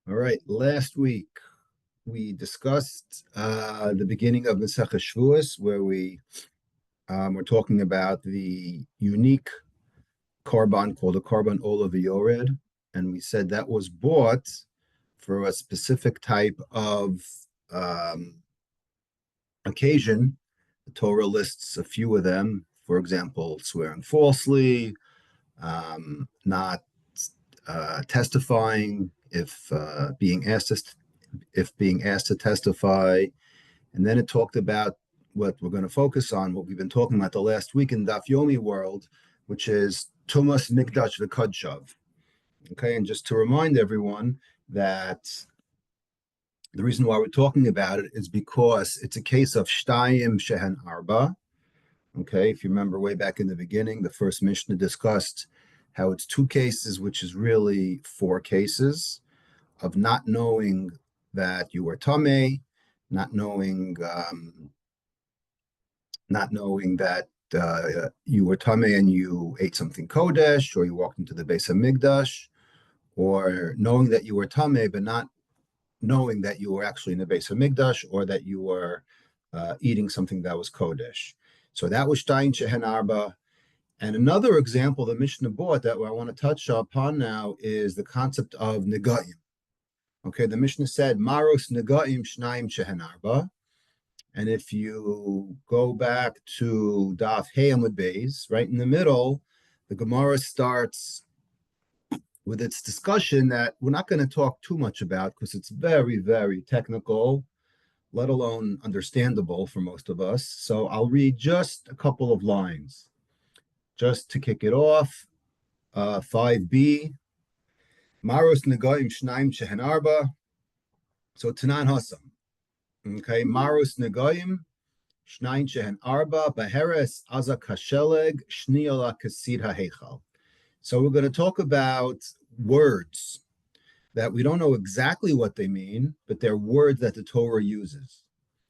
All right, last week we discussed the beginning of Masechah Shavuos, where we were talking about the unique korban called a korban ola v'yored, and we said that was bought for a specific type of um, occasion. The Torah lists a few of them. For example, swearing falsely, not testifying if being asked to testify. And then it talked about what we're going to focus on, what we've been talking about the last week in Daf Yomi world, which is Tumas Mikdash V'Kadshav. Okay, and just to remind everyone that the reason why we're talking about it is because it's a case of Shtayim Shehen Arba. Okay, if you remember way back in the beginning, the first Mishnah discussed how it's two cases, which is really four cases of not knowing that you were Tameh, not knowing that you were Tameh and you ate something Kodesh, or you walked into the Beis Hamikdash, or knowing that you were Tameh, but not knowing that you were actually in the Beis Hamikdash, or that you were eating something that was Kodesh. So that was Shtayin Shehen Arba. And another example the Mishnah brought that I want to touch upon now is the concept of Negaim. Okay, the Mishnah said, Maros Negaim Shnaim Shehen Arba. And if you go back to Daf Hey Amud Beis, right in the middle, the Gemara starts with its discussion that we're not going to talk too much about because it's very, very technical, let alone understandable for most of us. So I'll read just a couple of lines just to kick it off. 5b, Maros Negaim Shnaim Shehen Arba. So Tanan Hasam. Okay, Maros Negaim Shnaim Shehen Arba Baheres Azak Hasheleg Shniala Kasid HaHeichal. So we're going to talk about words that we don't know exactly what they mean, but they're words that the Torah uses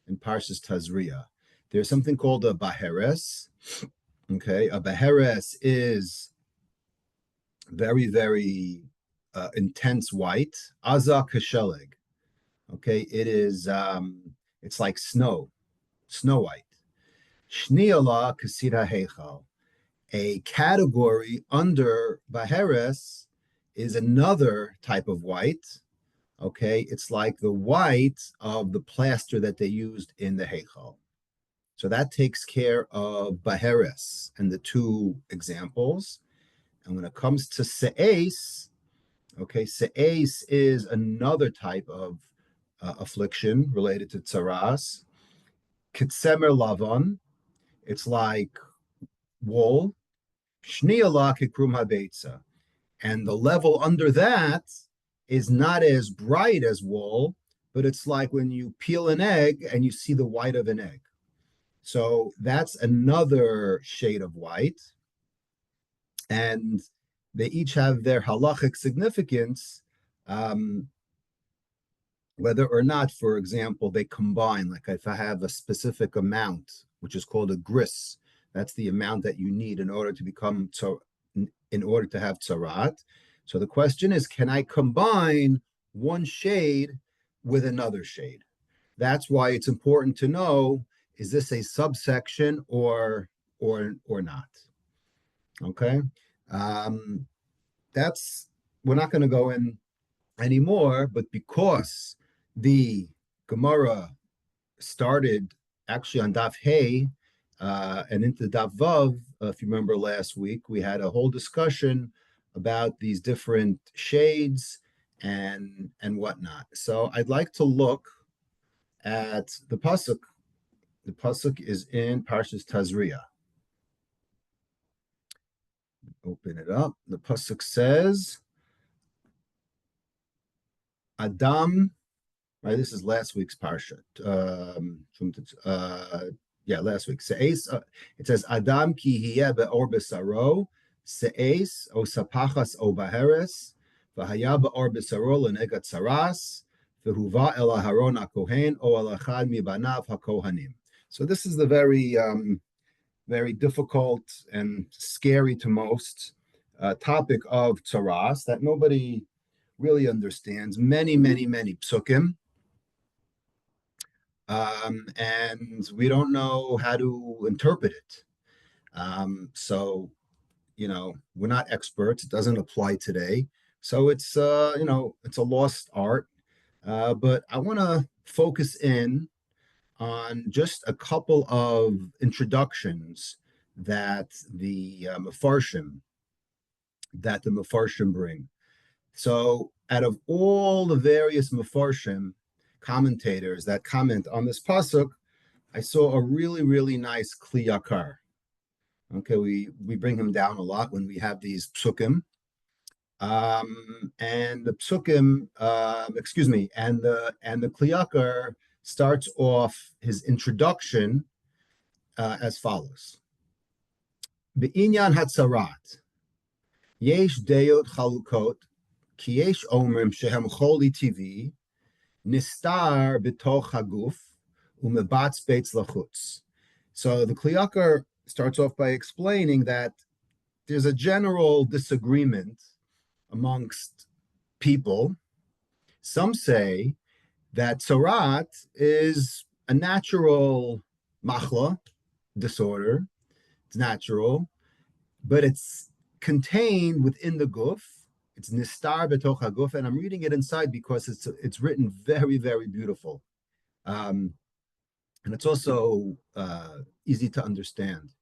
in Parshas Tazria. There's something called a Baheres. Okay, a Baheres is very, very intense white. Azak Hasheleg. Okay, it's like snow white. Shniala Kasira Heichal. A category under Baheres is another type of white. Okay, it's like the white of the plaster that they used in the Heichal. So that takes care of Baheres and the two examples. And when it comes to Se'es, okay, Se'es is another type of affliction related to tzaraas. Kitsemer lavan, it's like wool. Shniala kikrum habetza. And the level under that is not as bright as wool, but it's like when you peel an egg and you see the white of an egg. So that's another shade of white. And they each have their halachic significance, whether or not, for example, they combine. Like if I have a specific amount, which is called a gris, that's the amount that you need in order to have tzarat. So the question is, can I combine one shade with another shade? That's why it's important to know, is this a subsection or not? Okay. That's We're not going to go in anymore, but because the Gemara started actually on Daf Hey and into Daf Vav, if you remember last week, we had a whole discussion about these different shades and whatnot. So I'd like to look at the pasuk. The pasuk is in Parshas Tazria. Open it up. The pasuk says, Adam. Right, this is last week's parsha. Last week. It says Adam ki hiya be'or besaro, se'es o sapachas o baheres, v'haya be'or besaro l'negat tzaraas, v'huva el aharon hakohen o el achad mibanav hakohanim. So this is the very, very difficult and scary to most topic of tzaraas that nobody really understands many, many, many psukim. And we don't know how to interpret it. So, we're not experts. It doesn't apply today. So it's a lost art. But I want to focus in on just a couple of introductions that the Mefarshim bring. So, out of all the various Mefarshim commentators that comment on this pasuk, I saw a really, really nice Kli Yakar. Okay, we bring him down a lot when we have these psukim. And the psukim, excuse me, and the Kli Yakar starts off his introduction as follows: Be'inyan hatzarat, yesh deyot chalukot, ki yesh omrim shehem choli TV, nistar b'toch haguf, umebatz beitz lachutz. So the Kli Yakar starts off by explaining that there's a general disagreement amongst people. Some say that tzaraat is a natural machla disorder. It's natural, but it's contained within the guf. It's nistar betoch haguf, and I'm reading it inside because it's written very, very beautiful, and it's also easy to understand.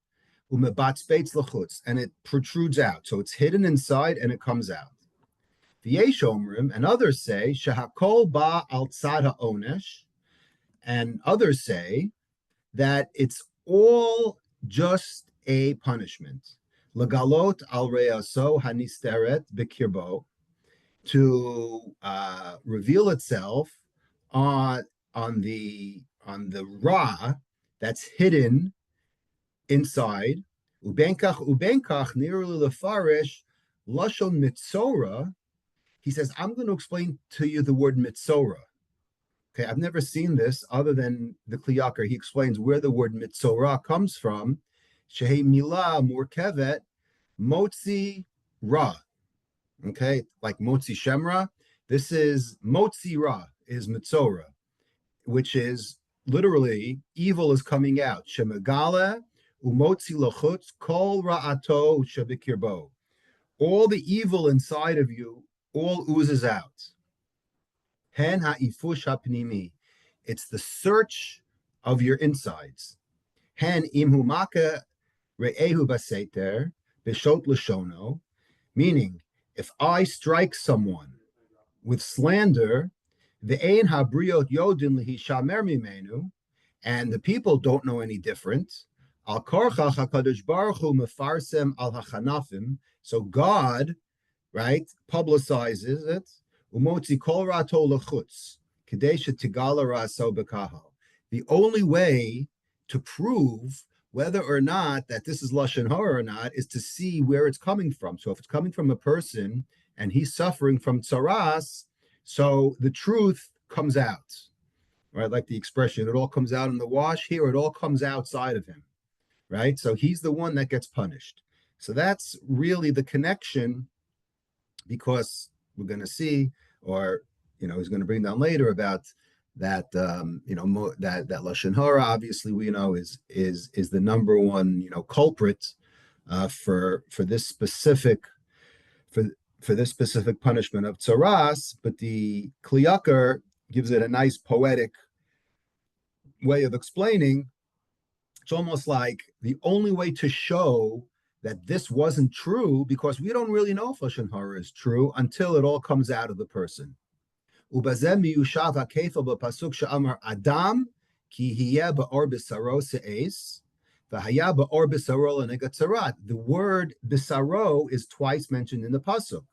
Umebatz beitz lachutz, and it protrudes out, so it's hidden inside and it comes out. V'yesh omrim, and others say shehakol ba al tzad ha'onesh, and others say that it's all just a punishment. Legalot al reyaso hanisteret b'kirbo, to reveal itself on the ra that's hidden inside. Ubenkach nirul lefarish lashon mitzora. He says, I'm going to explain to you the word mitzora. Okay, I've never seen this other than the Kli Yakar. He explains where the word mitzora comes from. Shehe milah murkevet motzi ra. Okay, like motzi shemra. This is motzi ra, is mitzora, which is literally evil is coming out. Shemegala umotzi lachutz kol ra'ato shebikirbo. All the evil inside of you all oozes out. Hen ha'ifush ha'pnimi. It's the search of your insides. Hen imhu maka re'ehu baseter b'shot l'shono. Meaning, if I strike someone with slander, ve'ein habriot yodin lihishamer mimenu, and the people don't know any different. Al korchach hakadosh baruch hu mefarsem al hachanafim. So God, right, publicizes it. Umotzi kol rato lechutz, kadesha tigala raso bekaho. The only way to prove whether or not that this is lashon hara or not is to see where it's coming from. So if it's coming from a person and he's suffering from tzaraas, so the truth comes out, right? Like the expression, it all comes out in the wash. Here, it all comes outside of him, right? So he's the one that gets punished. So that's really the connection, because we're going to see, or he's going to bring down later about that that lashon hara, obviously we know is the number one culprit for this specific punishment of tzaraas. But the Kli Yakar gives it a nice poetic way of explaining. It's almost like the only way to show that this wasn't true, because we don't really know if lashon hara is true until it all comes out of the person. Ubazem miyushav hakefel b'pasuk she'amar Adam ki hiyeh ba'or b'saro se'es v'haya ba'or b'saro l'negat tzarat. The word b'saro is twice mentioned in the pasuk.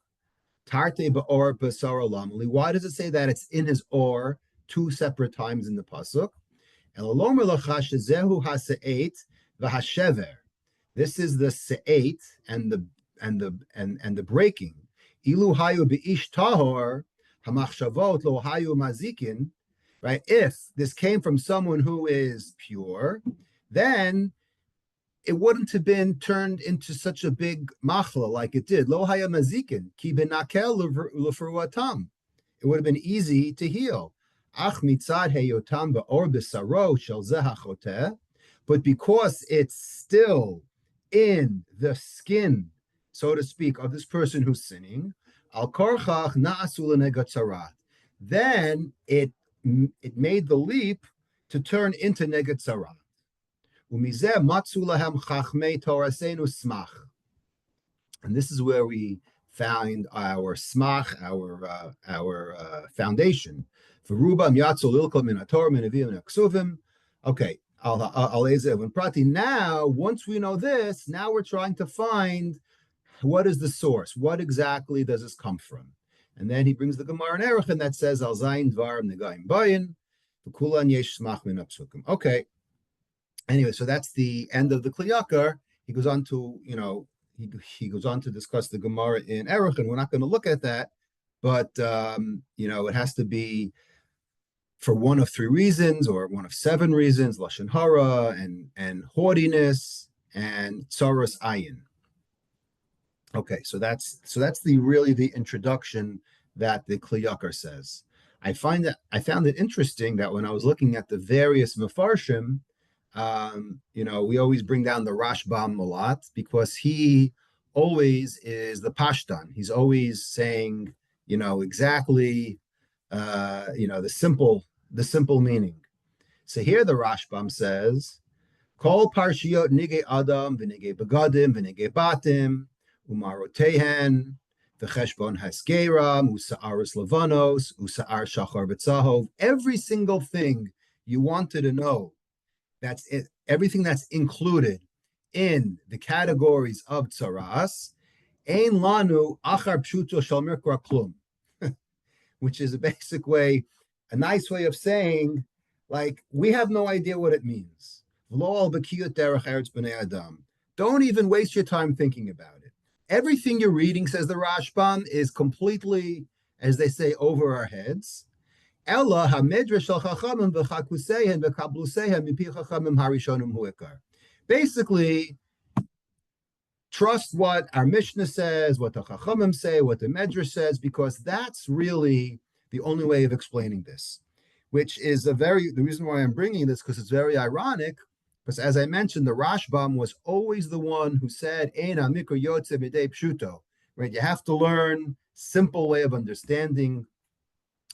Tarte ba'or b'saro lamali. Why does it say that it's in his or 2 separate times in the pasuk? Elalomer lacha shezehu hase'et v'hashever. This is the se'et and the breaking. Ilu hayu b'ish tahor hamachshavot lo hayu mazikin. Right? If this came from someone who is pure, then it wouldn't have been turned into such a big machla like it did. Lo haya mazikin ki benakel lefuatam. It would have been easy to heal. Ach mitzad heyotam be'or b'saro shel zeh. But because it's still in the skin, so to speak, of this person who's sinning, al korchach na'asu l'neged tzarat. Then it made the leap to turn into neged tzarat. Umizeh matzu lahem chachmei torasenu smach. And this is where we found our smach, our foundation. V'rubam yatzu lilkot min haTorah min neviim min haksuvim. Okay, prati. Now, once we know this, now we're trying to find what is the source. What exactly does this come from? And then he brings the Gemara in Erechim that says al zayin dvar negaim bayin v'kulan yesh smach min hapsukim. Okay. Anyway, so that's the end of the Kliyakar. He goes on to, he goes on to discuss the Gemara in Erech, and we're not going to look at that, but it has to be for one of 3 reasons or one of 7 reasons: lashon hara and haughtiness and tzaraas ayin. Okay, so that's really the introduction that the Kliyakar says. I found it interesting that when I was looking at the various mefarshim, we always bring down the Rashbam a lot because he always is the Pashtan. He's always saying, exactly, the simple meaning. So here the Rashbam says, Kol parshiot nige adam v'nige begadim v'nige batim umarotehen v'cheshbon hasgeram usa'aris levanos usa'ar shachar b'tzahov. Every single thing you wanted to know, that's it. Everything that's included in the categories of tzaraas, ein lanu achar pshuto shel mikra klum, which is a basic way, a nice way of saying, like, we have no idea what it means. V'lo al b'kiyut derech eretz b'nei adam. Don't even waste your time thinking about it. Everything you're reading, says the Rashbam, is completely, as they say, over our heads. Ella hamedrash shel chachamim v'chakuseihem v'kabluseihem mipi chachamim harishonim huikar. Basically, trust what our Mishnah says, what the chachamim say, what the Medrash says, because that's really the only way of explaining this. Which is the reason why I'm bringing this, because it's very ironic. Because as I mentioned, the Rashbam was always the one who said, "Ein hamikra yotze b'dei pshuto." Right? You have to learn simple way of understanding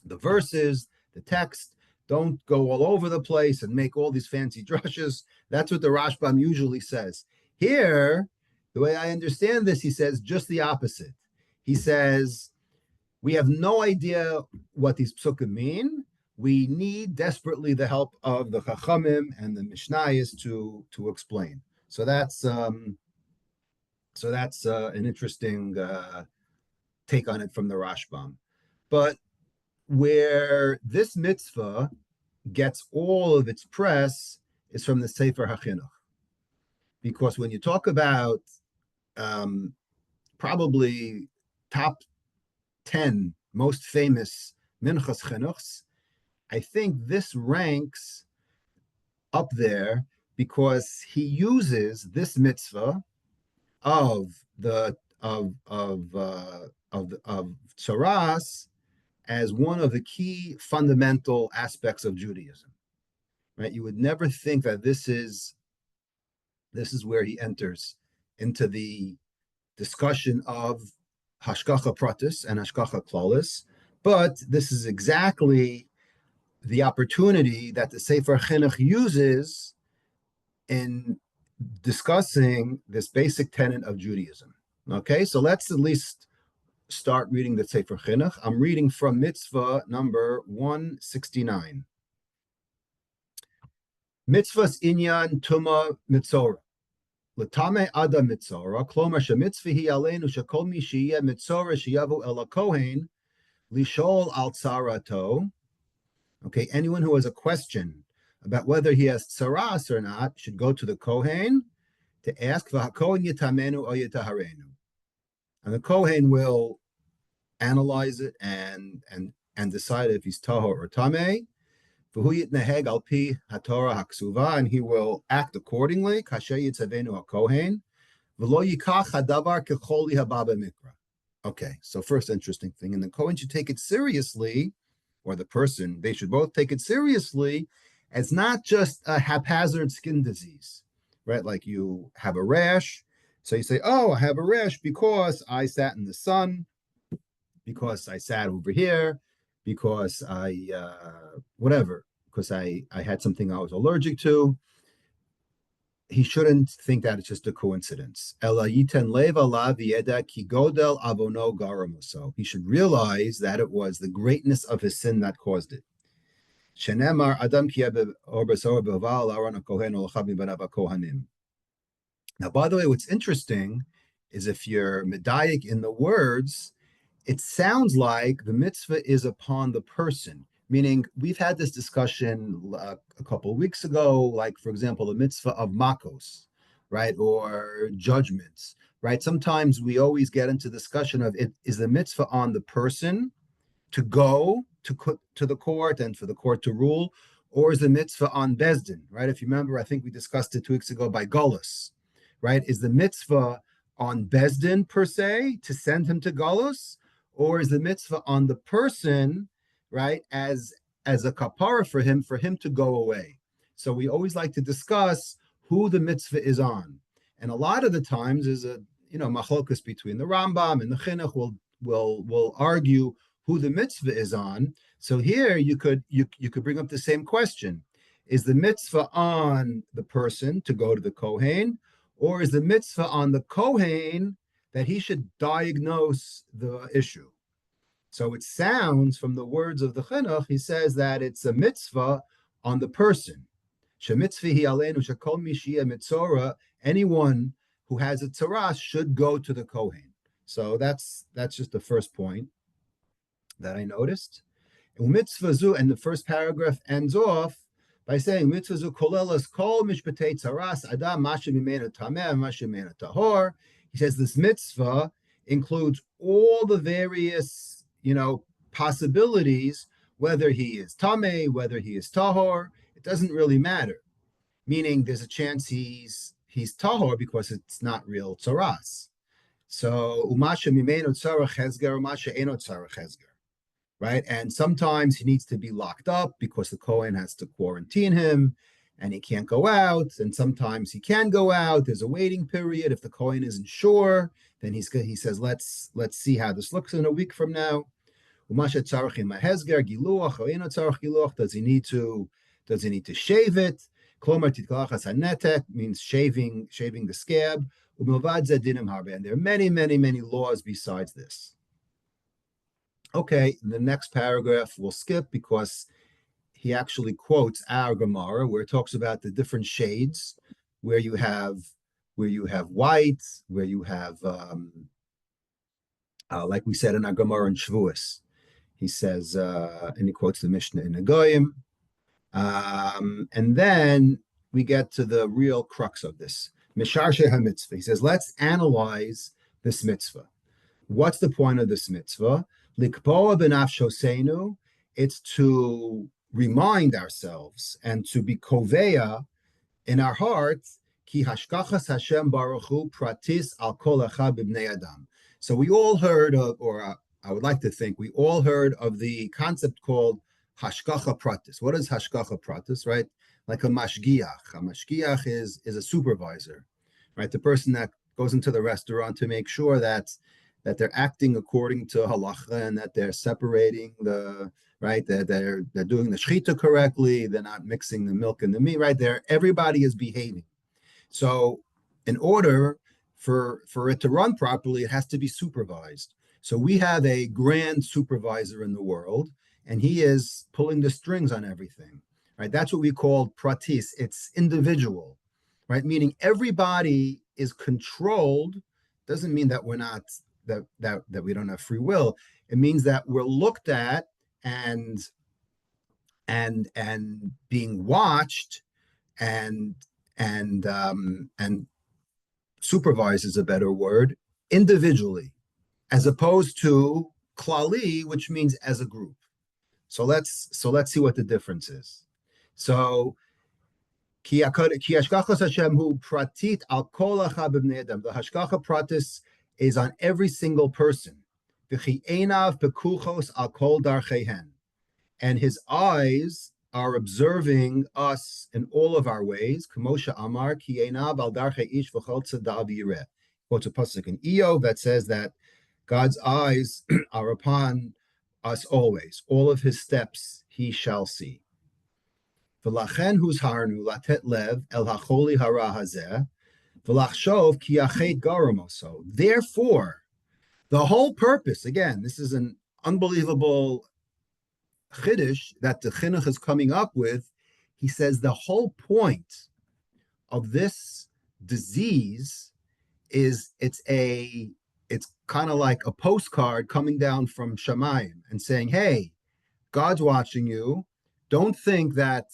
the verses, the text. Don't go all over the place and make all these fancy drushes. That's what the Rashbam usually says. Here, the way I understand this, he says just the opposite. He says, we have no idea what these psukim mean. We need desperately the help of the Chachamim and the Mishnayos to explain. So that's an interesting take on it from the Rashbam. But where this mitzvah gets all of its press is from the Sefer HaChinuch. Because when you talk about probably top 10 most famous Minchas Chinuchs, I think this ranks up there because he uses this mitzvah of tzaraas as one of the key fundamental aspects of Judaism. Right? You would never think that this is where he enters into the discussion of hashgacha pratis and hashgacha klalis, but this is exactly the opportunity that the Sefer Chinuch uses in discussing this basic tenet of Judaism. Okay, so let's at least start reading the Sefer Chinuch. I'm reading from mitzvah number 169. Mitzvahs inyan tuma mitzora. L'tamei ada mitzora, klomar shemitzvah hi aleinu shekol mi sheyeh mitzora sheyavu el hakohen lishol al tzarato. Okay, anyone who has a question about whether he has tzaraas or not should go to the Kohen to ask v'hakohen yitamenu or yitaharenu, and the Kohen will analyze it and decide if he's tahor or tameh. V'hu yitneheg al pi haTorah haksuva, and he will act accordingly. Kasher yitzavenu hakohen, v'lo yikach hadavar kechol haba b'mikra. Okay, so first interesting thing, and the Kohen should take it seriously, or the person, they should both take it seriously as not just a haphazard skin disease, right? Like you have a rash, so you say, oh, I have a rash because I sat in the sun, because I sat over here, because I, whatever, because I had something I was allergic to. He shouldn't think that it's just a coincidence. He should realize that it was the greatness of his sin that caused it. Now, by the way, what's interesting is if you're medayik in the words, it sounds like the mitzvah is upon the person. Meaning, we've had this discussion a couple of weeks ago, like, for example, the mitzvah of makos, right? Or judgments, right? Sometimes we always get into discussion of it is the mitzvah on the person to go to the court and for the court to rule, or is the mitzvah on Bezdin, right? If you remember, I think we discussed it 2 weeks ago by Golus, right? Is the mitzvah on Bezdin per se to send him to Golus, or is the mitzvah on the person, right, as a kapara for him to go away? So we always like to discuss who the mitzvah is on, and a lot of the times is a machlokus between the Rambam and the Chinuch will argue who the mitzvah is on. So here you could bring up the same question: is the mitzvah on the person to go to the Kohen, or is the mitzvah on the Kohen that he should diagnose the issue? So it sounds from the words of the Chinuch, he says that it's a mitzvah on the person. Anyone who has a tzaraas should go to the Kohen. So that's just the first point that I noticed. And the first paragraph ends off by saying mitzvah zu kolelas kol mishpatei tzaras adam masha mimena tameh masha mimena tahor. He says this mitzvah includes all the various possibilities, whether he is tameh, whether he is tahor. It doesn't really matter. Meaning, there's a chance he's tahor because it's not real tzaras. So umasha mimena tzarach hezger, umasha eno tzarach hezger. Right? And sometimes he needs to be locked up because the Kohen has to quarantine him and he can't go out. And sometimes he can go out. There's a waiting period. If the Kohen isn't sure, then he says, let's see how this looks in a week from now. Does he need to shave it? Means shaving the scab. And there are many, many, many laws besides this. Okay, the next paragraph we'll skip because he actually quotes our Gemara where it talks about the different shades, where you have white, where you have like we said in our Gemara in Shavuos. He says, and he quotes the Mishnah in Negoyim, and then we get to the real crux of this. Misharshe HaMitzvah. He says, let's analyze this mitzvah. What's the point of this mitzvah? Likpoa b'nafshosenu, it's to remind ourselves and to be koveya in our hearts, ki hashkachas Hashem baruch hu pratis al kol echad b'bnei adam. So we all heard of, or I would like to think we all heard of the concept called hashkacha pratis. What is hashkacha pratis, right? Like a mashgiach. A mashgiach is a supervisor, right? The person that goes into the restaurant to make sure that they're acting according to halacha and that they're separating that they're doing the shechita correctly, they're not mixing the milk and the meat, right? Everybody is behaving. So in order for it to run properly, it has to be supervised. So we have a grand supervisor in the world, and he is pulling the strings on everything, right? That's what we call pratis. It's individual, right? Meaning everybody is controlled. Doesn't mean that we're not that we don't have free will. It means that we're looked at and being watched and supervised is a better word, individually, as opposed to klali, which means as a group. So let's see what the difference is. So ki hashgachas Hashem hu pratit al kol achad b'bnei adam. The hashgacha pratis is on every single person. V'chi einav bekuchos al kol darchehen. And his eyes are observing us in all of our ways. Kamosha Amar ki einav al darchei ish v'chol tzadav yireh. Quotes a pasuk in Iyov that says that God's eyes are upon us always. All of his steps he shall see. V'lachen huzharnu latet lev el hacholi hara hazeh v'lachshov ki yachet garamoso. Therefore, the whole purpose, again, this is an unbelievable chiddush that the chinuch is coming up with. He says the whole point of this disease is it's kind of like a postcard coming down from Shamayim and saying, hey, God's watching you. Don't think that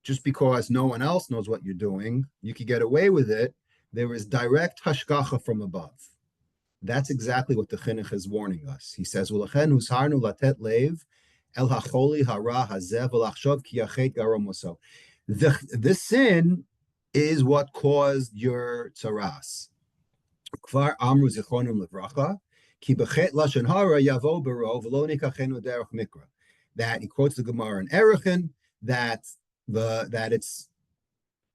just because no one else knows what you're doing, you could get away with it. There is direct hashgacha from above. That's exactly what the chinuch is warning us. He says, "U'lachen husharnu latet lev el hacholi hara hazeh v'lachshov ki yachet garamoso." This sin is what caused your tzaraas. Kvar amru zichronim levracha ki bechet lashon hara yavo bero v'lo nikachenu derech mikra. That he quotes the Gemara in Erechim that it's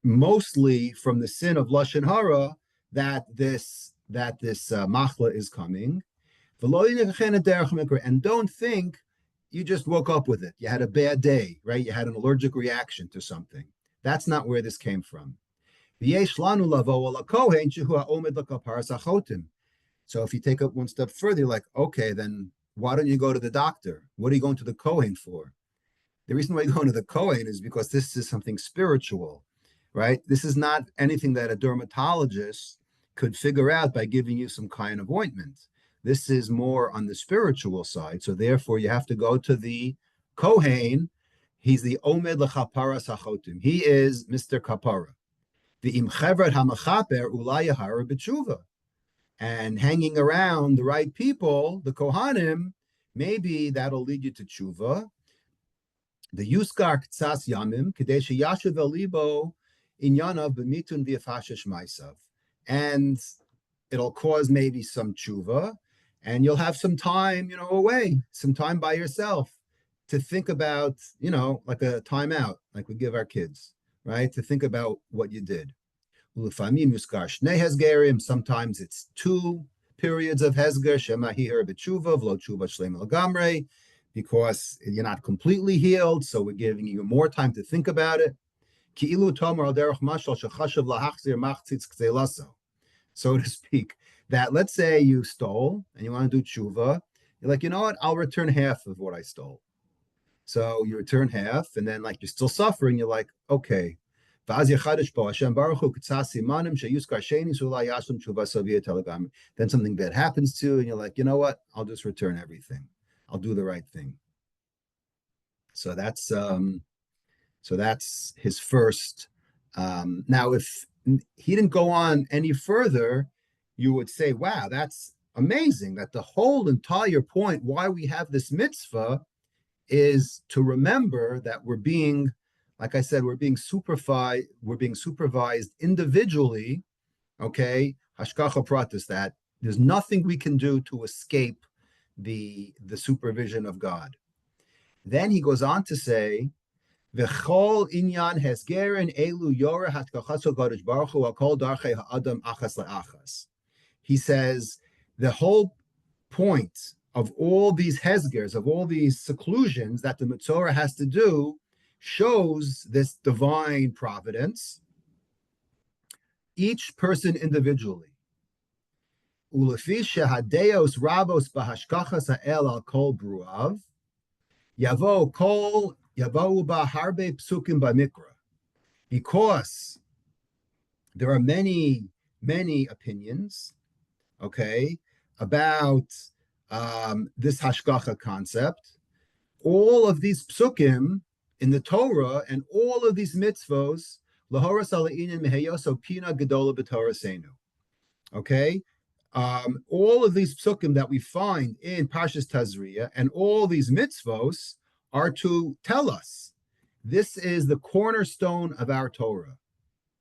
mostly from the sin of lashon hara that this machla is coming. And don't think you just woke up with it. You had a bad day, right? You had an allergic reaction to something. That's not where this came from. So if you take it one step further, you're like, okay, then why don't you go to the doctor? What are you going to the Kohen for? The reason why you're going to the Kohen is because this is something spiritual, right? This is not anything that a dermatologist could figure out by giving you some kind of ointment. This is more on the spiritual side. So therefore, you have to go to the Kohen. He's the Omed L'Chapara Sachotim. He is Mr. Kapara. The Imchevrat Hamachaper Ulayahara B'tshuva. And hanging around the right people, the Kohanim, maybe that'll lead you to tshuva. The Yuskar Ktsas Yamim, Kadesh Yashav Elibo Inyanav B'mitun V'yafashish Maisav. And it'll cause maybe some tshuva, and you'll have some time, away, some time by yourself to think about, like a timeout, like we give our kids, right? To think about what you did. Sometimes it's 2 periods of hesger, shema hihar b'tshuva, v'lo tshuva shleim l'gamrei, because you're not completely healed, so we're giving you more time to think about it. So to speak, that let's say you stole and you want to do tshuva, you're like, you know what, I'll return half of what I stole. So you return half, and then like you're still suffering, you're like, okay. Then something bad happens to you, and you're like, you know what, I'll just return everything. I'll do the right thing. So that's his first. Now, if he didn't go on any further, you would say, wow, that's amazing that the whole entire point why we have this mitzvah is to remember that we're being, like I said, we're being supervised individually, okay? Hashgacha pratis, that there's nothing we can do to escape the supervision of God. Then he goes on to say, V'chol inyan hesgeren elu yoreh hatkachaso Kadosh Baruch Hu akol darchei ha'adam achas la'achas. He says the whole point of all these hesgers, of all these seclusions that the Metzorah has to do, shows this divine providence, each person individually. Ulefi shehadeos rabos bahashkachas ha'el al kol bruav, yavo ba harbe psukim b'mikra, because there are many opinions, okay, about this hashgacha concept. All of these psukim in the Torah and all of these mitzvos, lahoras ala'inin meheyoso pina gedola b'torasenu. Okay, all of these psukim that we find in Parshas Tazria and all these mitzvos are to tell us This is the cornerstone of our Torah.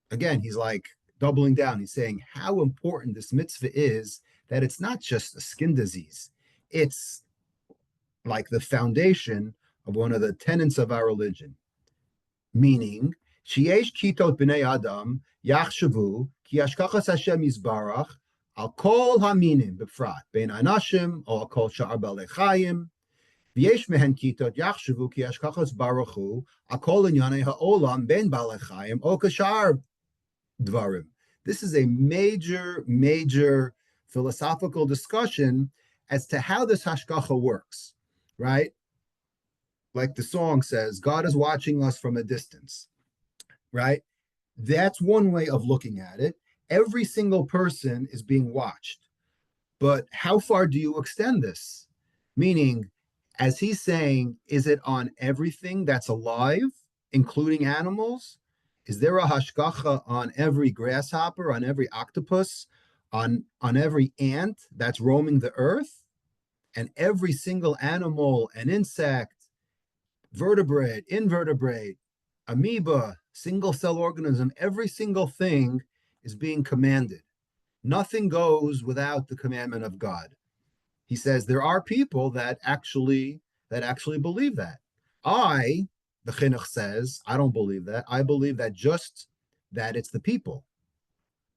Again, he's like doubling down. He's saying how important this mitzvah is, that it's not just a skin disease. It's like the foundation of one of the tenets of our religion. Meaning, sheyesh kitot b'nei adam yachshavu ki hashkachas Hashem yizbarach al kol haminim b'frat bein anashim or al kol sha'ar b'alei chayim v'yesh mehen kitot yachshavu ki hashkachas baruch hu al kol inyanei ha'olam bein b'alei chayim o kashar dvarim. This is a major, major philosophical discussion as to how this hashgacha works, right? Like the song says, God is watching us from a distance, right? That's one way of looking at it. Every single person is being watched. But how far do you extend this? Meaning, as he's saying, is it on everything that's alive, including animals? Is there a hashgacha on every grasshopper, on every octopus, on every ant that's roaming the earth? And every single animal and insect, vertebrate, invertebrate, amoeba, single cell organism, every single thing is being commanded. Nothing goes without the commandment of God. He says there are people that actually believe that. The chinuch says, I don't believe that. I believe that just that it's the people.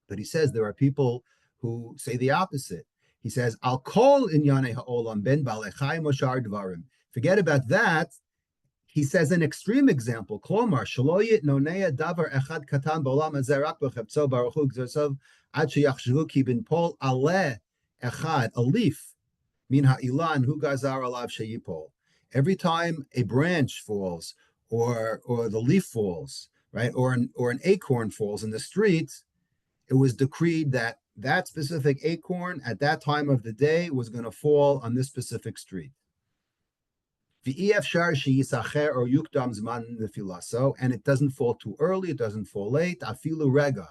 But he says there are people who say the opposite. He says, Al kol inyanei ha'olam ben ba'alei chayim u'shar dvarim. Forget about that. He says an extreme example. Klomar, shelo yitnonei davar echad katan ba'olam hazeh rak b'cheptzo baruch hu gzersav ad sheyachshavu ki binpol aleh echad, a leaf, min ha'ilan hu gazar alav sheyipol. Every time a branch falls, or the leaf falls, right, or an acorn falls in the street, it was decreed that that specific acorn at that time of the day was going to fall on this specific street. And it doesn't fall too early, it doesn't fall late, afilu rega.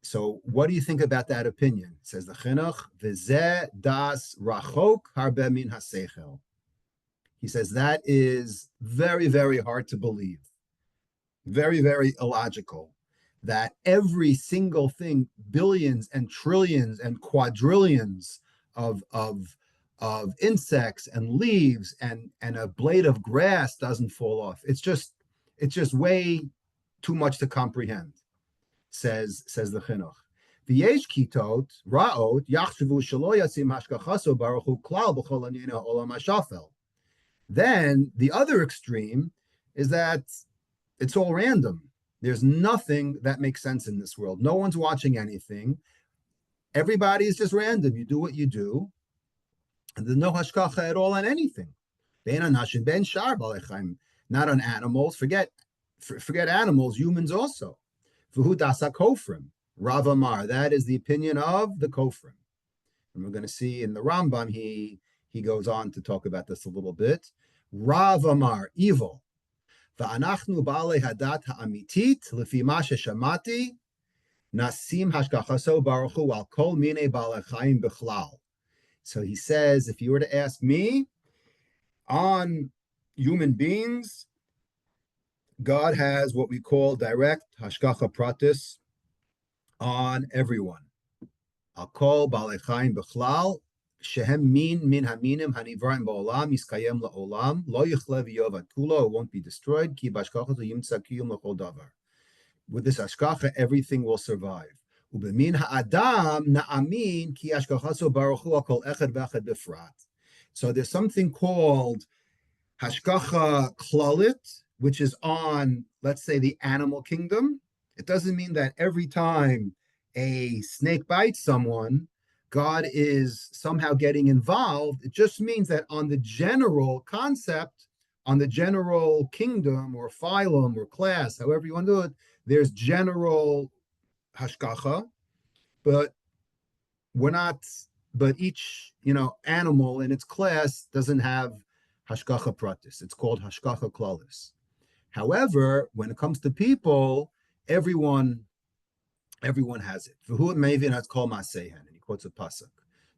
So what do you think about that opinion? Says the chinuch, v'zeh das rachok harbe min haseichel. He says that is very, very hard to believe. Very, very illogical. That every single thing, billions and trillions and quadrillions of insects and leaves and a blade of grass doesn't fall off. It's just way too much to comprehend, says the chinuch. V'yesh kitot ra'ot yachshavu shelo yasim hashgachaso baruch hu klal b'chol aniyeh ha'olam hashafel. Then the other extreme is that it's all random. There's nothing that makes sense in this world. No one's watching anything. Everybody is just random. You do what you do. And there's no hashgacha at all on anything. Not on animals. Forget animals, humans also. V'hu dasa kofrim. Rav Amar. That is the opinion of the kofrim. And we're going to see in the Rambam, he goes on to talk about this a little bit. Rav Amar, evil. Va'anachnu ba'alei hadat ha'amitit lefi ma sheshamati nasim hashgachaso baruch hu al kol minei ba'alei chayim b'chlal. So he says, if you were to ask me, on human beings, God has what we call direct hashgacha pratis on everyone. Al kol ba'alei chayim b'chlal. Shehem min haminim hanivraim ba'olam yiskayem la'olam lo yichle v'yovad kulo, it won't be destroyed. Ki b'hashgacha yimtza kiyum l'chol davar. With this hashgacha, everything will survive. Ubemin ha'adam na'amin ki hashgachaso baruch hu kol echad v'echad b'frat. So there's something called hashgacha klalit, which is on, let's say, the animal kingdom. It doesn't mean that every time a snake bites someone, God is somehow getting involved. It just means that on the general concept, on the general kingdom or phylum or class, however you want to do it, there's general hashgacha, but each animal in its class doesn't have hashgacha pratis. It's called hashgacha klalis. However, when it comes to people, everyone has it. V'hu mevin has kol masehen. Quotes a pasuk.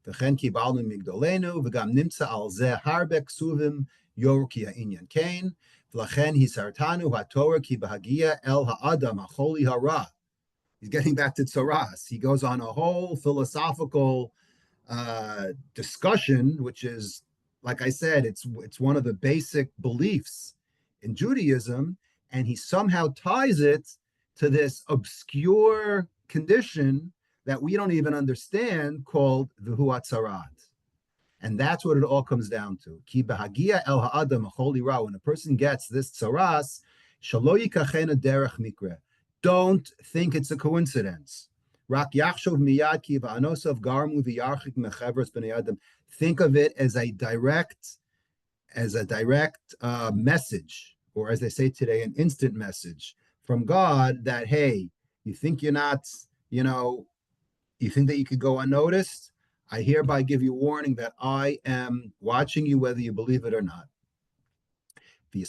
V'chen kibalnu migdolenu v'gam nimtza al zeh harbe ksuvim yor ki ha'inyan kain V'lachen hisartanu haTorah ki b'hagia el ha'adam ha'choli hara. He's getting back to tzaraas. He goes on a whole philosophical discussion, which is, like I said, it's one of the basic beliefs in Judaism, and he somehow ties it to this obscure condition that we don't even understand called v'hu atzarat. And that's what it all comes down to. Ki b'hagia el ha'adam ha'choli ra. When a person gets this tzaraas, shalo yikachena derech mikre. Don't think it's a coincidence. Rak yachshov miyad ki va'anosav garmu v'yarchik mechevros b'nei adam. Think of it as a direct message, or as they say today, an instant message from God that, hey, you think you're not, you think that you could go unnoticed? I hereby give you warning that I am watching you, whether you believe it or not. And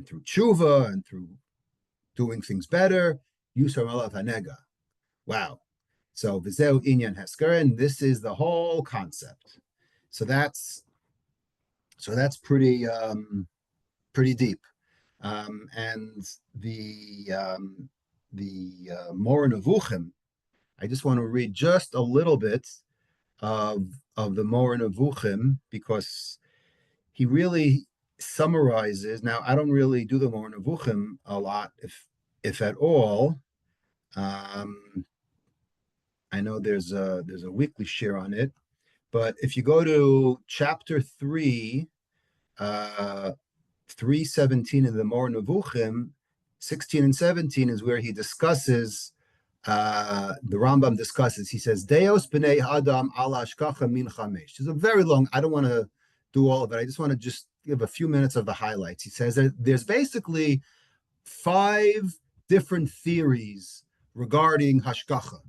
through tshuva and through doing things better, wow. So v'zeu inyan hesker, and this is the whole concept. So that's pretty deep. And the Moreh Nevuchim, I just want to read just a little bit of the Moreh Nevuchim, because he really summarizes. Now, I don't really do the Moreh Nevuchim a lot, if at all. I know there's a weekly share on it, but if you go to chapter 3, 317 of the Moreh Nevuchim, 16 and 17 is where he discusses, the Rambam discusses, he says, Deos b'nei Adam ala ashkacha min chamesh. It's a very long, I don't want to do all of it. I just want to just give a few minutes of the highlights. He says that there's basically 5 different theories regarding hashkacha.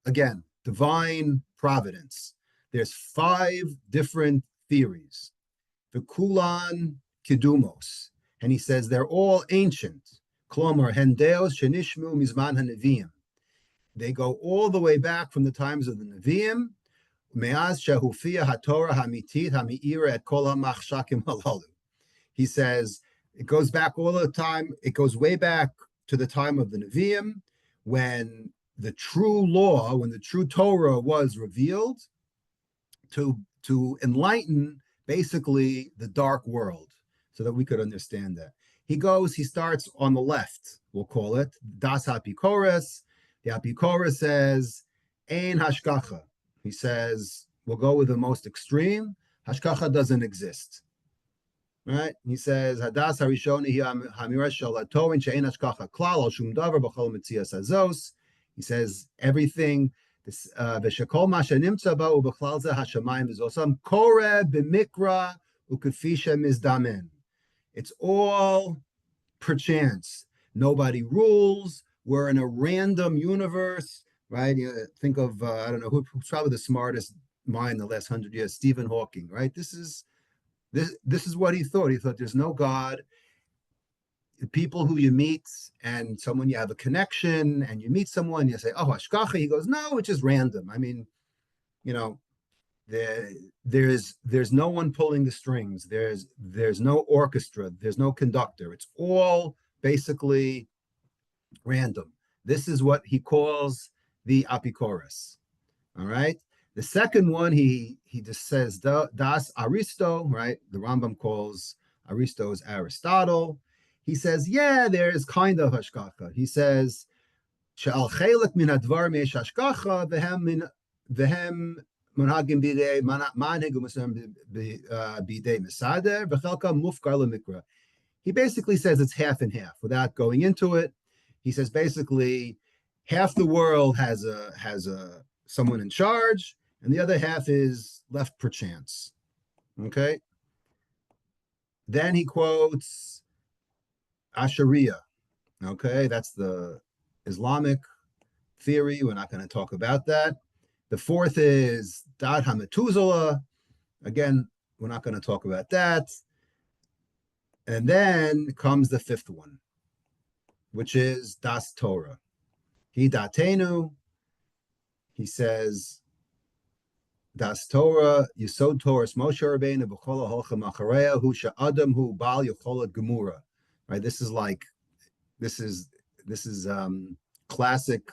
Again, divine providence. There's 5 different theories. The Kulan Kidumos. And he says they're all ancient. Klomar hendeos shenishmu mizman hanevim. They go all the way back from the times of the Nevi'im. Me'az shehufia haTorah hamitit hami'ira et kol ha'machshakim halalu. He says it goes back all the time. It goes way back to the time of the Nevi'im, when the true law, when the true Torah was revealed to enlighten basically the dark world, so that we could understand that. He starts on the left, we'll call it, Das HaApikores. The Apikores says, Ein Hashkacha. He says, we'll go with the most extreme, Hashkacha doesn't exist. Right? He says, Hadas Harishoni Hamira Shalatoin Shein Hashkacha Klal Al Shum Davar B'chol Metzias Hazos. He says, everything, V'shekol Ma Shenimtza Ba U'B'chlal Zeh Hashamayim V'Zosam Kore B'Mikra U'Kefisha Mizdamen. It's all perchance. Nobody rules. We're in a random universe, right? Think of, I don't know, who's probably the smartest mind in the last 100 years, Stephen Hawking, right? This is what he thought. He thought there's no God. The people who you meet and someone you have a connection and you meet someone, you say, oh, Hashkacha. He goes, no, it's just random. I mean, there's no one pulling the strings. There's no orchestra. There's no conductor. It's all basically random. This is what he calls the Apikores. All right. The second one, he just says das Aristo. Right. The Rambam calls Aristo as Aristotle. He says, yeah, there is kind of hashkacha. He says, she'al chelik min hadvar me'esh hashkacha v'hem Manhagim bidei manhagim bidei mesader v'chelka mufkar lemikra. He basically says it's half and half without going into it. He says basically half the world has a someone in charge, and the other half is left perchance. Okay. Then he quotes Ashariya. Okay, that's the Islamic theory. We're not going to talk about that. The fourth is Dad HaMetuzala. Again, we're not going to talk about that. And then comes the fifth one, which is Das Torah. He Datenu. He says Das Torah, Yisod Torah, Moshe Rabbeinu, B'chol HaHolchem Achareya, Hu Sha'adam Hu Bal Yocholat Gemura. Right? This is classic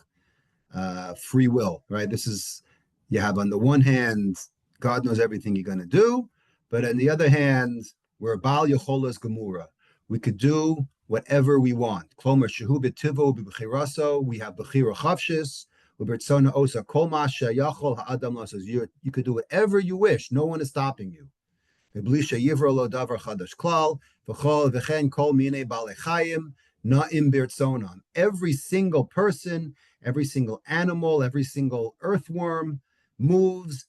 free will, right? This is, you have on the one hand, God knows everything you're going to do, but on the other hand, we're Bal Yocholas Gemura. We could do whatever we want. Klomer Shehu B'tivo B'Bechiraso, we have Bechira Chavshis, Ubertsona Osa Kol Masha Yachol Ha'adam Lasas. You could do whatever you wish. No one is stopping you. Blisha Yivro Lo Davar Chadash Klal, V'chol V'chen Kol Mine Balechayim, Na'im Birtsonan. Every single person, every single animal, every single earthworm moves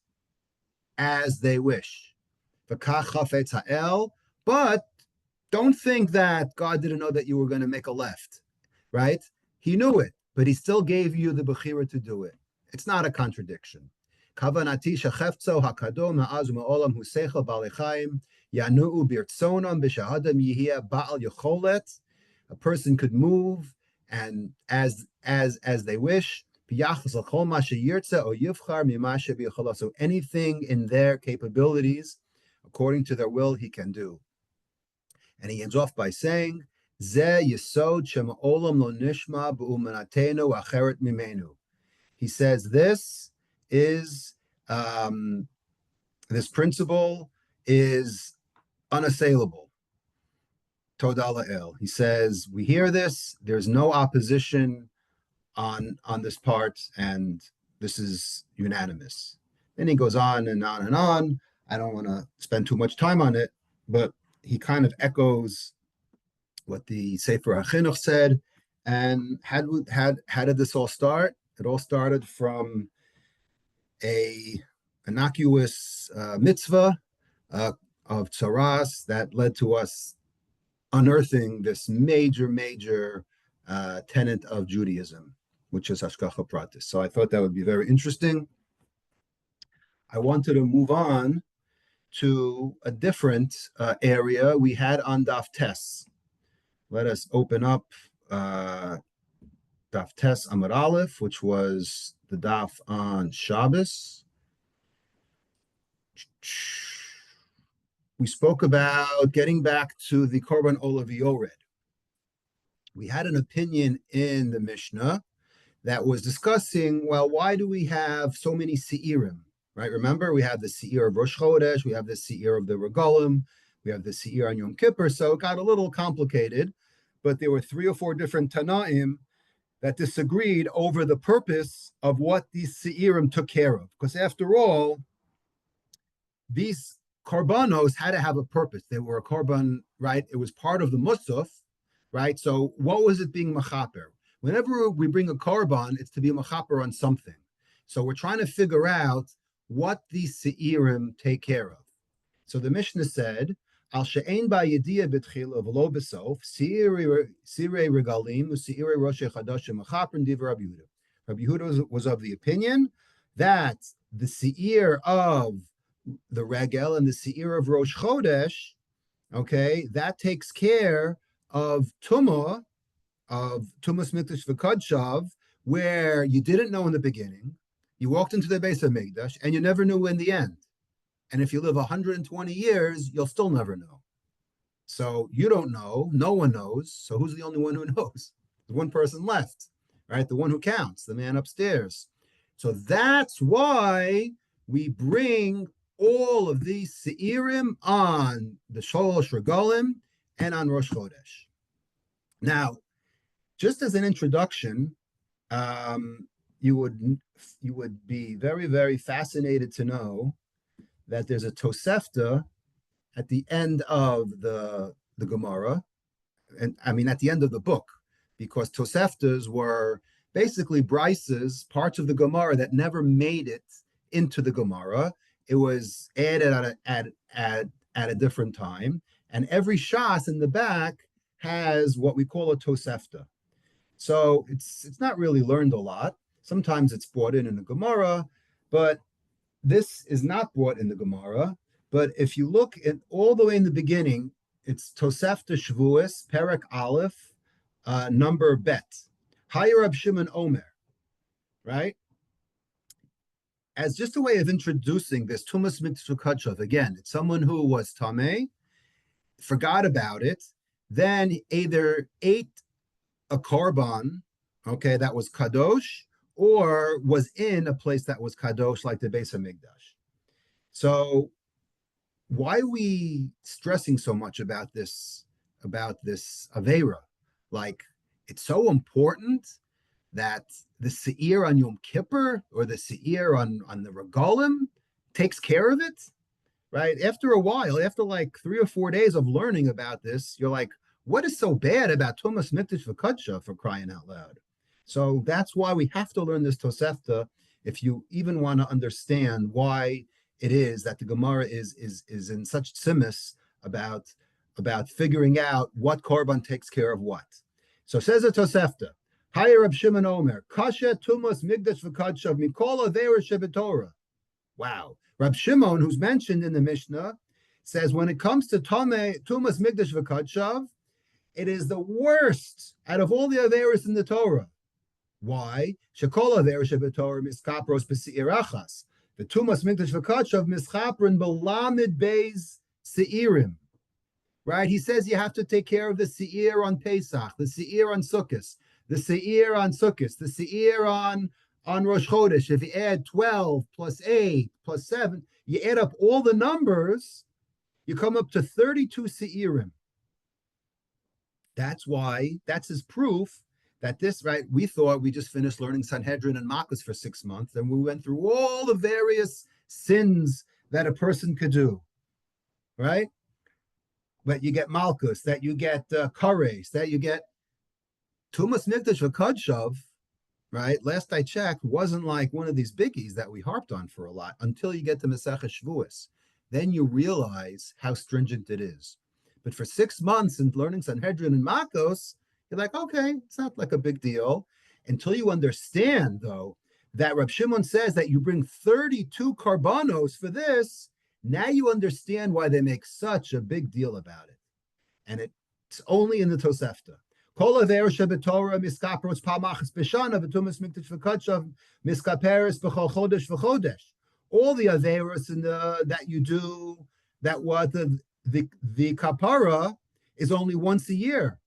as they wish. V'kach Chafetz Ha'el, but don't think that God didn't know that you were going to make a left, right? He knew it, but he still gave you the Bechira to do it. It's not a contradiction. Kavanati shechefzo hakadom ha'az u'ma'olam hu seichel ba'alei yanu'u birtzonam b'shahadam yihia ba'al yocholet. A person could move and as they wish. So anything in their capabilities, according to their will, he can do. And he ends off by saying, Ze yesod shema'olam lo nishma b'umanatenu acheret mimenu. He says this principle is unassailable. Toda la'el. He says, we hear this, there's no opposition on this part, and this is unanimous. Then he goes on and on and on. I don't want to spend too much time on it, but he kind of echoes what the Sefer HaChinuch said. And how did this all start? It all started from a innocuous mitzvah of tzaraas that led to us unearthing this major tenet of Judaism, which is hashgacha pratis. So I thought that would be very interesting. I wanted to move on to a different area we had on Daf Tes. Let us open up Daf Tes Amud Aleph, which was the Daf on Shabbos. We spoke about getting back to the Korban Olav Yored. We had an opinion in the Mishnah that was discussing, well, why do we have so many Se'irim, right? Remember, we have the Se'ir of Rosh Chodesh, we have the Se'ir of the Regalim, we have the Se'ir on Yom Kippur, so it got a little complicated, but there were 3 or 4 different Tanaim that disagreed over the purpose of what these Se'irim took care of. Because after all, these Korbanos had to have a purpose. They were a Korban, right? It was part of the Musaf, right? So what was it being Machaper? Whenever we bring a Korban, it's to be Machaper on something. So we're trying to figure out what these Se'irim take care of. So the Mishnah said, Al she'ein ba yediyah b'tchila v'lo b'sof, Se'irei regalim, Se'irei roshei chadashim Machaper div Rabbi Yehuda. Rabbi Yehuda was of the opinion that the Se'ir of the Regel and the Se'ir of Rosh Chodesh, okay, that takes care of Tumas Mikdash V'Kadshav, where you didn't know in the beginning, you walked into the Beis HaMikdash, and you never knew in the end. And if you live 120 years, you'll still never know. So you don't know, no one knows, so who's the only one who knows? There's one person left, right? The one who counts, the man upstairs. So that's why we bring all of these Se'irim on the Sholosh Regalim and on Rosh Chodesh. Now, just as an introduction, you would be very, very fascinated to know that there's a Tosefta at the end of the Gemara, and I mean at the end of the book, because Toseftas were basically brises, parts of the Gemara that never made it into the Gemara. It was added at a different time, and every shas in the back has what we call a Tosefta. So it's not really learned a lot. Sometimes it's brought in a Gemara, but this is not brought in the Gemara. But if you look at all the way in the beginning, it's Tosefta Shavuos, Perek Aleph, number Bet. Hayar Rab Shimon Omer, right? as just a way of introducing this Tumas Mikdash V'Kadshav. Again, it's someone who was Tameh, forgot about it, then either ate a korban, okay, that was kadosh, or was in a place that was kadosh, like the Beis Hamikdash. So why are we stressing so much about this Avera? Like, it's so important that the Seir on Yom Kippur or the Seir on the Regalim takes care of it, right? After a while, after like 3 or 4 days of learning about this, you're like, what is so bad about Tumas Mikdash V'Kadsha, for crying out loud? So that's why we have to learn this Tosefta if you even want to understand why it is that the Gemara is in such tzimis about figuring out what korban takes care of what. So says the Tosefta, Higher Rab Shimon Omer, Kasha Tumas Mikdash V'Kadsha Mikol Avera Shebetorah. Wow. Rab Shimon, who's mentioned in the Mishnah, says when it comes to Tumas Mikdash V'Kadshav, it is the worst out of all the Averis in the Torah. Why? Shekol Averis Shebetorah Miskapros B'Seirachas. The Tumas Mikdash V'Kadshav Mischaprin B'Lamid Beis Seirim. Right? He says you have to take care of the Seir on Pesach, the Seir on Sukkot, the Seir on Sukkot, the Seir on Rosh Chodesh. If you add 12 plus 8 plus 7, you add up all the numbers, you come up to 32 Seirim. That's his proof that this, right? We thought we just finished learning Sanhedrin and Makos for 6 months, and we went through all the various sins that a person could do, right? But you get Malchus, that you get Kares, that you get Tumas Mikdash V'Kadshav, right? Last I checked, wasn't like one of these biggies that we harped on for a lot until you get to Maseches Shavuos. Then you realize how stringent it is. But for 6 months in learning Sanhedrin and Makos, you're like, okay, it's not like a big deal. Until you understand, though, that Rab Shimon says that you bring 32 karbanos for this, now you understand why they make such a big deal about it. And it's only in the Tosefta. Kol aver shebetorah miskapros pamachas b'shana v'tumas mikdash v'kadshav miskaperes b'chol chodesh v'chodesh. All the averos that you do, that what the kapara is only once a year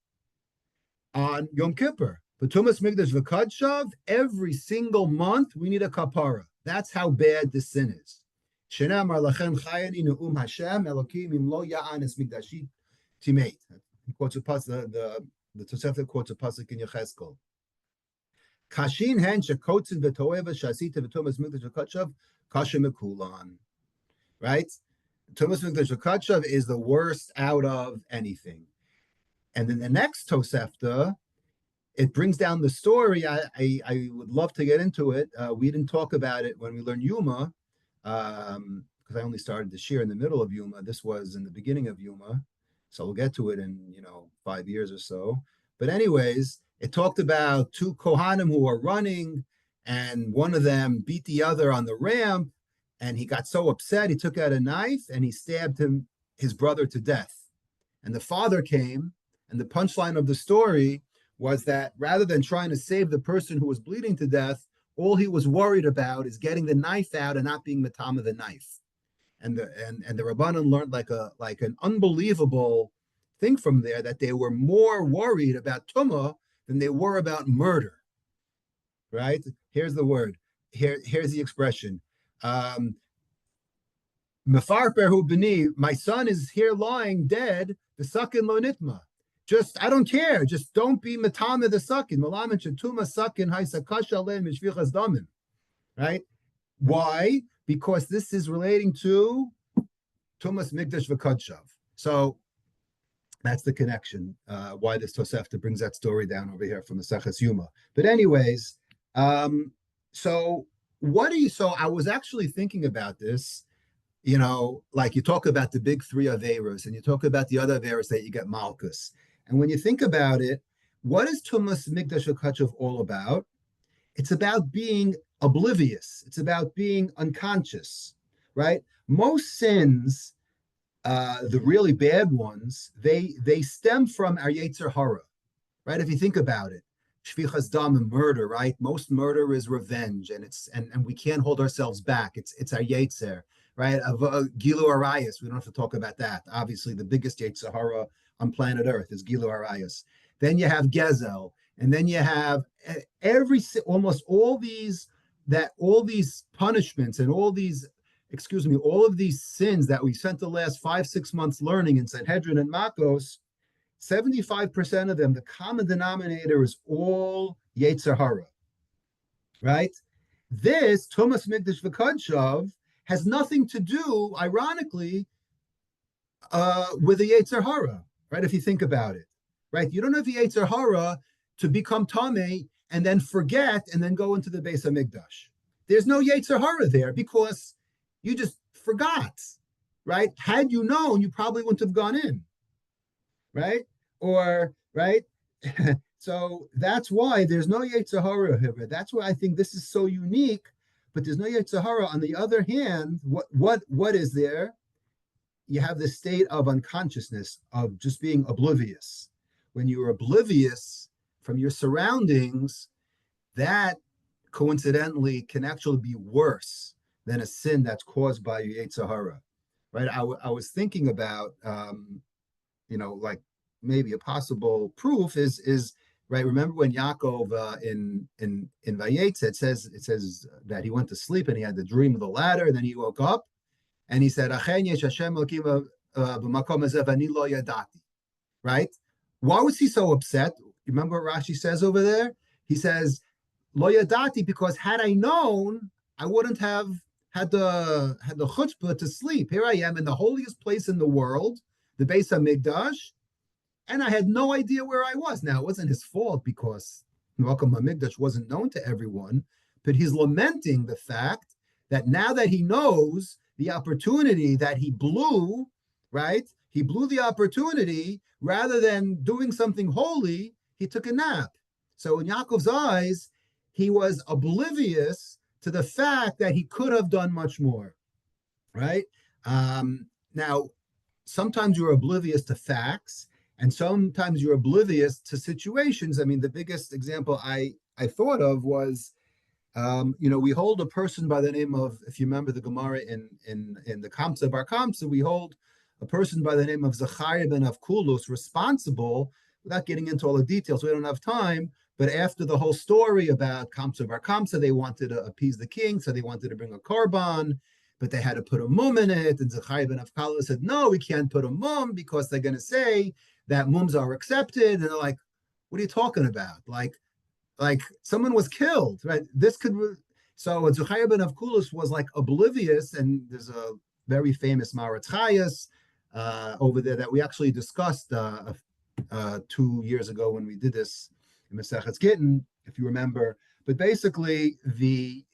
on Yom Kippur. V'tumas mikdash v'kadshav, every single month we need a kapara. That's how bad this sin is. Shenamar lachem chayani ne'um Hashem Elokim im lo ya'anes mikdashi timeit. He quotes a pasuk, the Tosefta quotes a pasuk in Yechezkel. Kashin hen shekotzin v'toeva shasita v'tumas mikdash v'kadshav kasha mekulan. Right? Tumas mikdash v'kadshav is the worst out of anything. And then the next Tosefta, it brings down the story. I would love to get into it. We didn't talk about it when we learned Yuma, because I only started this year in the middle of Yuma. This was in the beginning of Yuma. So we'll get to it in 5 years or so. But anyways, it talked about 2 Kohanim who were running, and one of them beat the other on the ramp, and he got so upset he took out a knife and he stabbed his brother to death. And the father came, and the punchline of the story was that rather than trying to save the person who was bleeding to death, all he was worried about is getting the knife out and not being matama the knife. And the Rabbanan learned like an unbelievable thing from there, that they were more worried about tumah than they were about murder. Right? Here's the word. Here's the expression. Mefarper hu b'ni, my son is here lying dead. The sakin lo nitma. Just, I don't care. Just don't be matama the sakin. Malamin shetuma sakin haisakasha len mishvichas damin. Right? Why? Because this is relating to Tumas Mikdash V'Kadshav. So that's the connection, why this Tosefta brings that story down over here from the Seches Yuma. But anyways, so I was actually thinking about this, like you talk about the big 3 Averos, and you talk about the other Averos that you get Malchus. And when you think about it, what is Tumas Mikdash V'Kadshav all about? It's about being oblivious. It's about being unconscious, right? Most sins, the really bad ones, they stem from our Yetzer Hara, right? If you think about it, shvichas dam and murder, right? Most murder is revenge, and we can't hold ourselves back. It's our yetzer, right? Gilu arayas. We don't have to talk about that. Obviously, the biggest yetzer hara on planet Earth is Gilu arayas. Then you have Gezel, and then you have almost all these punishments and all of these sins that we spent the last 5-6 months learning in Sanhedrin and Makos. 75% of them, the common denominator is all Yetzer Hara, right? This, Tumas Migdash V'Kadshav, has nothing to do, ironically, with the Yetzer Hara, right? If you think about it, right? You don't have the Yetzer Hara to become Tameh and then forget and then go into the Beis HaMikdash. There's no Yetzer Hara there because you just forgot, right? Had you known, you probably wouldn't have gone in, right? Or, right? So that's why there's no Yetzer Hara here. That's why I think this is so unique, but there's no Yetzer Hara. On the other hand, what is there? You have this state of unconsciousness, of just being oblivious. When you're oblivious from your surroundings, that coincidentally can actually be worse than a sin that's caused by your Yetzer Hara, right? I was thinking about, like maybe a possible proof is right. Remember when Yaakov in Vayetze, it says that he went to sleep and he had the dream of the ladder, and then he woke up and he said, "Achen yesh Hashem Elokim b'makom hazeh v'ani lo yadati." Right? Why was he so upset? Remember what Rashi says over there? He says, "Lo yadati," because had I known, I wouldn't have had the chutzpah to sleep. Here I am in the holiest place in the world, the Beis HaMikdash, and I had no idea where I was. Now, it wasn't his fault because Malkum HaMikdash wasn't known to everyone, but he's lamenting the fact that now that he knows the opportunity that he blew, right? He blew the opportunity. Rather than doing something holy, he took a nap. So in Yaakov's eyes, he was oblivious to the fact that he could have done much more, right? Now, sometimes you're oblivious to facts, and sometimes you're oblivious to situations. I mean, the biggest example I thought of was, we hold a person by the name of, if you remember the Gemara in the Kamsa Bar Kamsa, we hold a person by the name of Zachariah ben Avkulus responsible, without getting into all the details, we don't have time, but after the whole story about Kamsa Bar Kamsa, they wanted to appease the king, so they wanted to bring a korban, but they had to put a mum in it, and Zachariah ben Avkulus said, no, we can't put a mum because they're going to say that mums are accepted, and they're like, what are you talking about? Like someone was killed, right? So Zachariah ben Avkulus was like oblivious, and there's a very famous Maratz Chayas over there that we actually discussed 2 years ago when we did this in Masechet Gittin, if you remember. But basically, the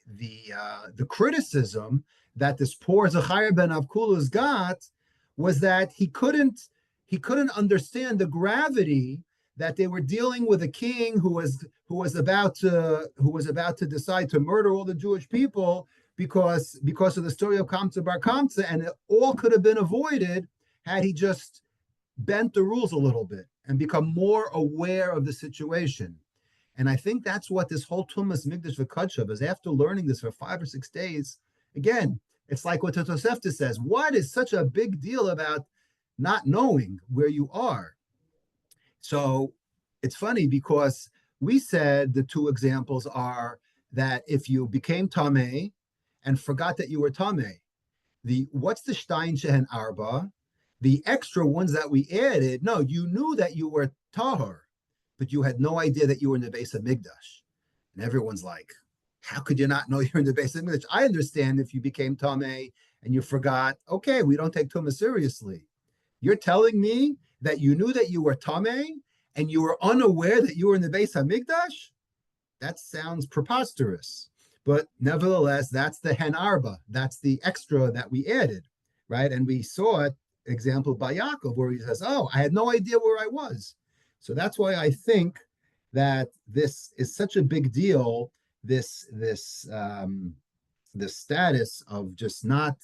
criticism that this poor Zachariah ben Avkulus got was that he couldn't understand the gravity that they were dealing with a king who was about to decide to murder all the Jewish people because of the story of Kamsa Bar Kamsa, and it all could have been avoided had he just bent the rules a little bit and become more aware of the situation. And I think that's what this whole Tumas Migdash V'Kadshav is. After learning this for 5 or 6 days, again, it's like what Tosefta says. What is such a big deal about not knowing where you are? So it's funny because we said the 2 examples are that if you became Tameh and forgot that you were Tameh, what's the Stein Shehen Arba? The extra ones that we added, no, you knew that you were Tahor, but you had no idea that you were in the Beis HaMikdash. And everyone's like, how could you not know you're in the Beis HaMikdash? I understand if you became Tameh and you forgot, okay, we don't take Tumah seriously. You're telling me that you knew that you were Tameh and you were unaware that you were in the Beis HaMikdash? That sounds preposterous. But nevertheless, that's the Hen Arba. That's the extra that we added, right? And we saw it, example by Yaakov, where he says, oh, I had no idea where I was. So that's why I think that this is such a big deal, this status of just not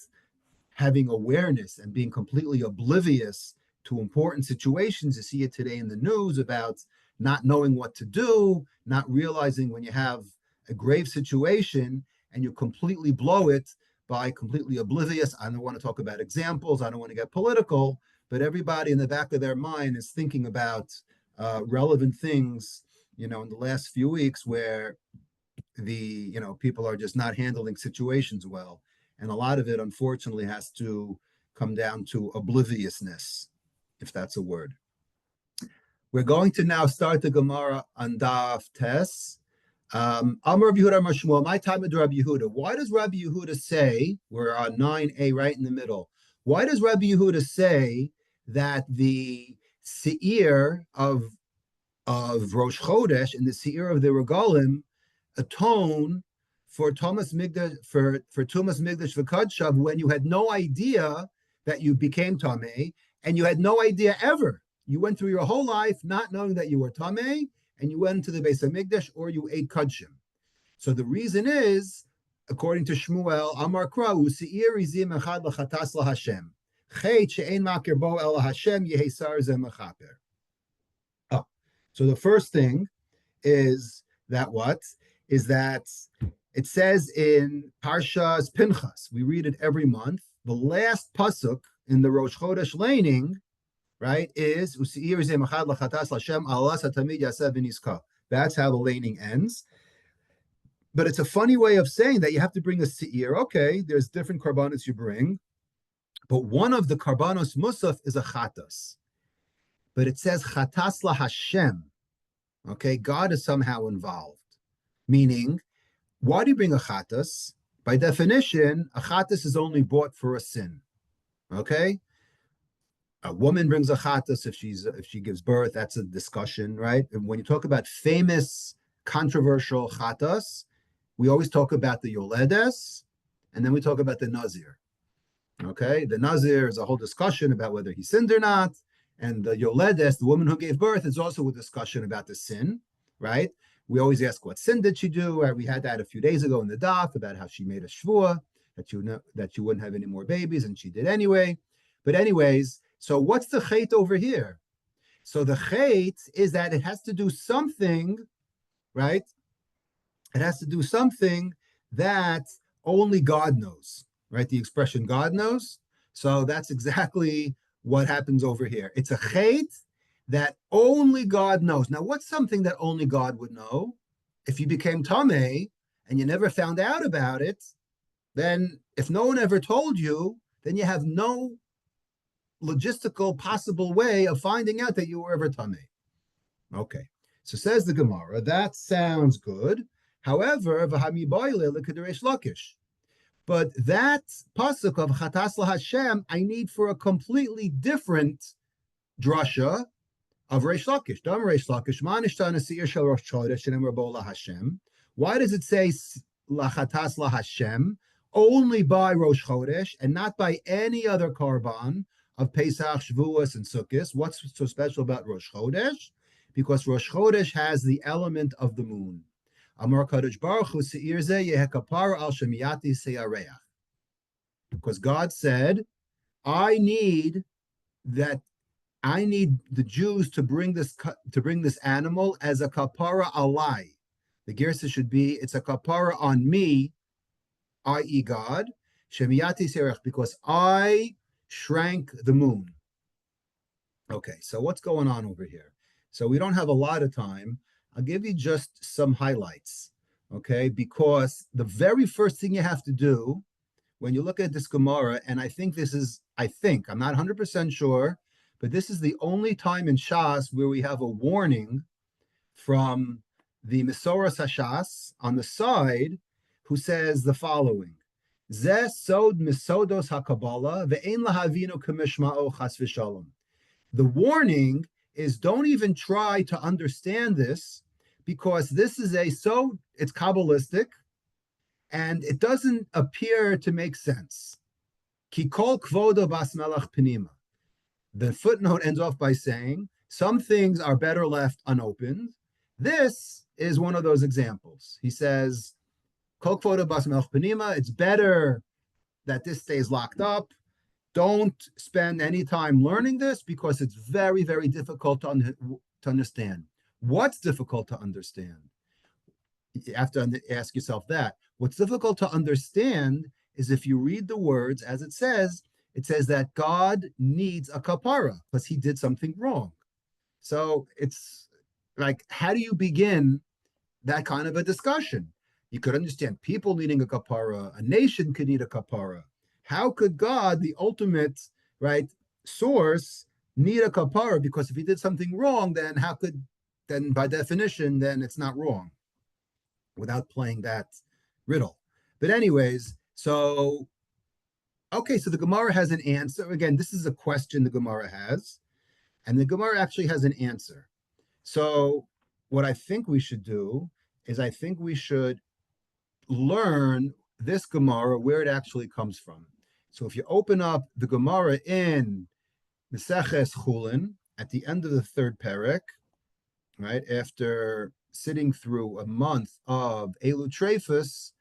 having awareness and being completely oblivious to important situations. You see it today in the news about, not knowing what to do, not realizing when you have a grave situation and you completely blow it by completely oblivious. I don't want to talk about examples. I don't want to get political, but everybody in the back of their mind is thinking about relevant things, in the last few weeks where people are just not handling situations well. And a lot of it, unfortunately, has to come down to obliviousness, if that's a word. We're going to now start the Gemara on Daf Tes. Amar Rabbi Yehuda Amar Shmuel, my time with Rabbi Yehuda. Why does Rabbi Yehuda say, we're on 9a right in the middle, why does Rabbi Yehuda say that the Seir of Rosh Chodesh and the Seir of the Regalim atone for Tumas Migdash for Tumas Migdash v'Kadshav when you had no idea that you became Tameh, and you had no idea ever. You went through your whole life not knowing that you were Tameh, and you went into the Beis HaMikdash or you ate Kadshim. So the reason is, according to Shmuel, Amar Kra, U'seir izim echad l'chatas l'Hashem. Chet she'ein makir bo el Hashem yehesar ze mechaper. Oh, so the first thing is that what? Is that it says in Parshas Pinchas, we read it every month, the last pasuk in the Rosh Chodesh laning, right, is U'seir izim echad l'chatas l'Hashem alas hatamid yaseh v'nizka. That's how the laning ends. But it's a funny way of saying that you have to bring a seir. Okay, there's different karbanos you bring, but one of the karbanos musaf is a chatas. But it says chatas la Hashem. Okay, God is somehow involved. Meaning, why do you bring a chatas? By definition, a chatas is only brought for a sin. Okay, a woman brings a chatas if she gives birth. That's a discussion, right? And when you talk about famous, controversial chatas, we always talk about the yoledes, and then we talk about the nazir. Okay, the nazir is a whole discussion about whether he sinned or not, and the yoledes, the woman who gave birth, is also a discussion about the sin, right? We always ask, what sin did she do? We had that a few days ago in the daf about how she made a shvua that you wouldn't have any more babies, and she did anyway. But anyways, so what's the chait over here? So the chait is that it has to do something, right? It has to do something that only God knows, right? The expression God knows. So that's exactly what happens over here. It's a chait that only God knows. Now, what's something that only God would know? If you became Tameh and you never found out about it, then if no one ever told you, then you have no logistical possible way of finding out that you were ever Tameh. Okay, so says the Gemara, that sounds good. However, but that pasuk of Chatas LaHashem, I need for a completely different drasha of Reish Lakish. Dam Reish Lakish, Manishtana Seir Shel Rosh Chodesh Shenemar Bo LaHashem. Why does it say Chatas LaHashem only by Rosh Chodesh and not by any other karban of Pesach, Shavuos, and Sukkot? What's so special about Rosh Chodesh? Because Rosh Chodesh has the element of the moon. Amar Kadosh Baruch Hu Seir Zeh Yehekapar Al Shemiyati Seyareach. Because God said, I need the Jews to bring this animal as a kapara alai. The girsa should be, it's a kapara on me, i.e. God, Shemiyati Seyareach, because I shrank the moon. Okay, so what's going on over here? So we don't have a lot of time. I'll give you just some highlights, okay? Because the very first thing you have to do when you look at this Gemara, and I'm not 100% sure, but this is the only time in Shas where we have a warning from the Mesoras HaShas on the side who says the following, Zeh sod misodos HaKabbalah ve'ein lahavinu k'mishma'o chas v'shalom. The warning is don't even try to understand this because this is it's Kabbalistic and it doesn't appear to make sense. Ki kol kvodo bas melech penima. The footnote ends off by saying some things are better left unopened. This is one of those examples. He says, kol kvodo bas melech penima, it's better that this stays locked up. Don't spend any time learning this because it's very, very difficult to understand. What's difficult to understand? You have to ask yourself that. What's difficult to understand is if you read the words as it says that God needs a kapara because he did something wrong. So it's like, how do you begin that kind of a discussion? You could understand people needing a kapara, a nation could need a kapara. How could God, the ultimate right source, need a kapara? Because if he did something wrong, then how could then by definition, then it's not wrong without playing that riddle. But anyways, so okay, so the Gemara has an answer. Again, this is a question the Gemara has, and the Gemara actually has an answer. So what I think we should do is I think we should learn this Gemara where it actually comes from. So if you open up the Gemara in Meseches Chulin at the end of the third perek, right after sitting through a month of Elu Trefus,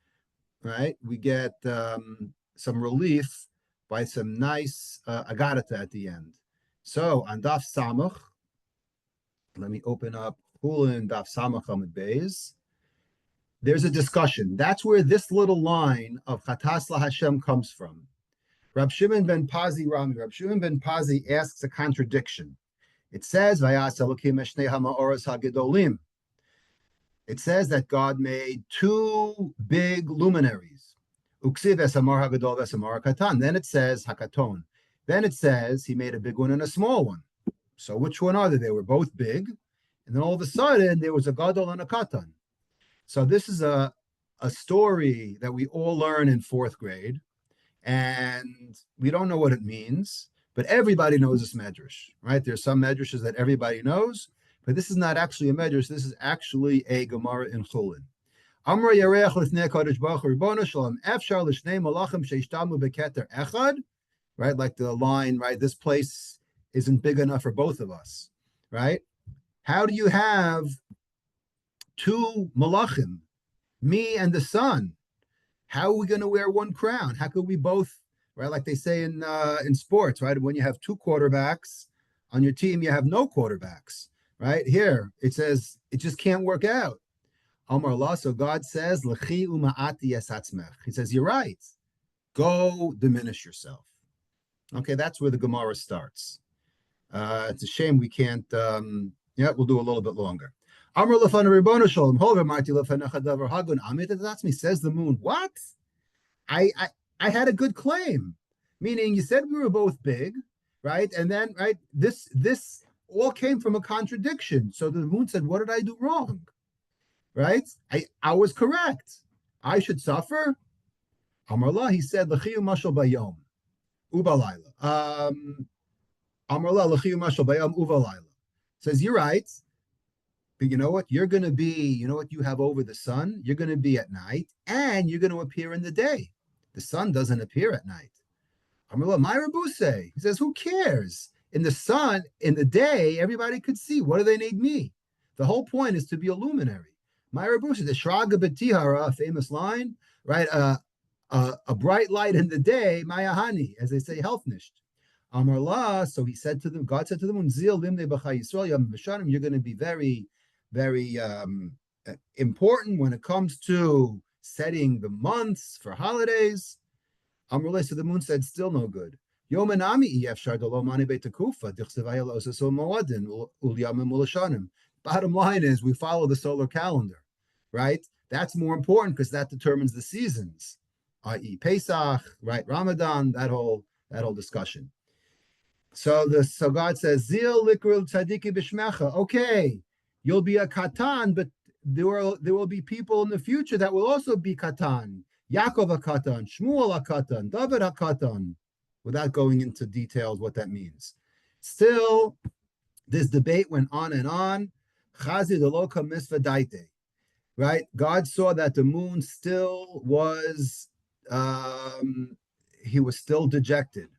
right, we get some relief by some nice agadata at the end. So on Daf Samach, let me open up Chulin Daf Samach Amud Beis. There's a discussion. That's where this little line of Chatas La Hashem comes from. Rab Shimon ben Pazi Rami. Rab Shimon ben Pazi asks a contradiction. It says, Vayas Elokim Eshnei HaMa'oros HaGedolim. It says that God made two big luminaries. Uksiv Esamar HaGedol Vesamar HaKatan. Then it says Hakaton. Then it says he made a big one and a small one. So which one are they? They were both big. And then all of a sudden, there was a Gadol and a Katan. So this is a story that we all learn in fourth grade. And we don't know what it means, but everybody knows this medrash, right? There's some medrashes that everybody knows, but this is not actually a medrash. This is actually a Gemara in Chulin. Amar Yareach Lifnei Kodesh Baruch Hu Ribono Shalom Efshar L'Shnei Malachim Sheishtamu Beketer Echad, right? Like the line, right? This place isn't big enough for both of us, right? How do you have two malachim, me and the sun? How are we going to wear one crown? How could we both, right? Like they say in sports, right? When you have two quarterbacks on your team, you have no quarterbacks, right? Here it says it just can't work out. Amar Allah, so God says, L'chi uma'ati esatzmech. He says, you're right. Go diminish yourself. Okay, that's where the Gemara starts. It's a shame we can't. We'll do a little bit longer. Amar lefan Ribono Shalom, however, Marti lefanecha davar hagun amit. That's me. Says the moon. What? I had a good claim, meaning you said we were both big, right? And then right, this all came from a contradiction. So the moon said, "What did I do wrong?" Right? I was correct. I should suffer. Amar Allah, he said, "L'chiyu mashal bayom ubalayla." Amar Allah, l'chiyu mashal bayom ubalayla. Says you're right. But you know what? You're going to be, you know what you have over the sun? You're going to be at night and you're going to appear in the day. The sun doesn't appear at night. He says, who cares? In the sun, in the day, everybody could see. What do they need me? The whole point is to be a luminary. Myra the Shraga Betihara, a famous line, right? A bright light in the day, Mayahani, as they say, health nisht. Amarla, so he said to them, God said to them, you're going to be very, very important when it comes to setting the months for holidays. Amrullah, so the moon said, still no good. Bottom line is we follow the solar calendar, right? That's more important because that determines the seasons, i.e. Pesach, right? Ramadan, that whole discussion. So God says, Zil likrul tzadiki b'shmecha. Okay, you'll be a katan, but there will be people in the future that will also be katan. Yaakov a katan, Shmuel a katan, David a katan. Without going into details what that means. Still, this debate went on and on. Chazi deloka misvadaite. Right? God saw that the moon still was, he was still dejected.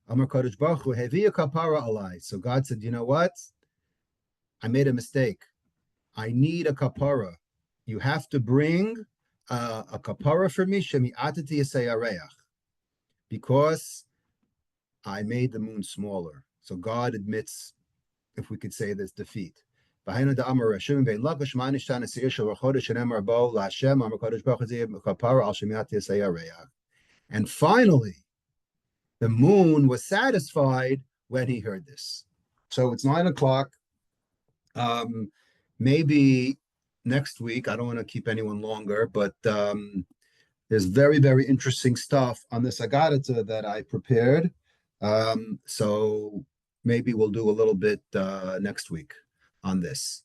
Amar Kodesh Baruch Hu, Heviya kapara alai. So God said, you know what? I made a mistake. I need a kapara. You have to bring a kapara for me, Shemi atati yareach, because I made the moon smaller. So God admits, if we could say this, defeat. And finally, the moon was satisfied when he heard this. So it's 9 o'clock. Maybe next week. I don't want to keep anyone longer, but there's very, very interesting stuff on this Agartha that I prepared. So maybe we'll do a little bit next week on this.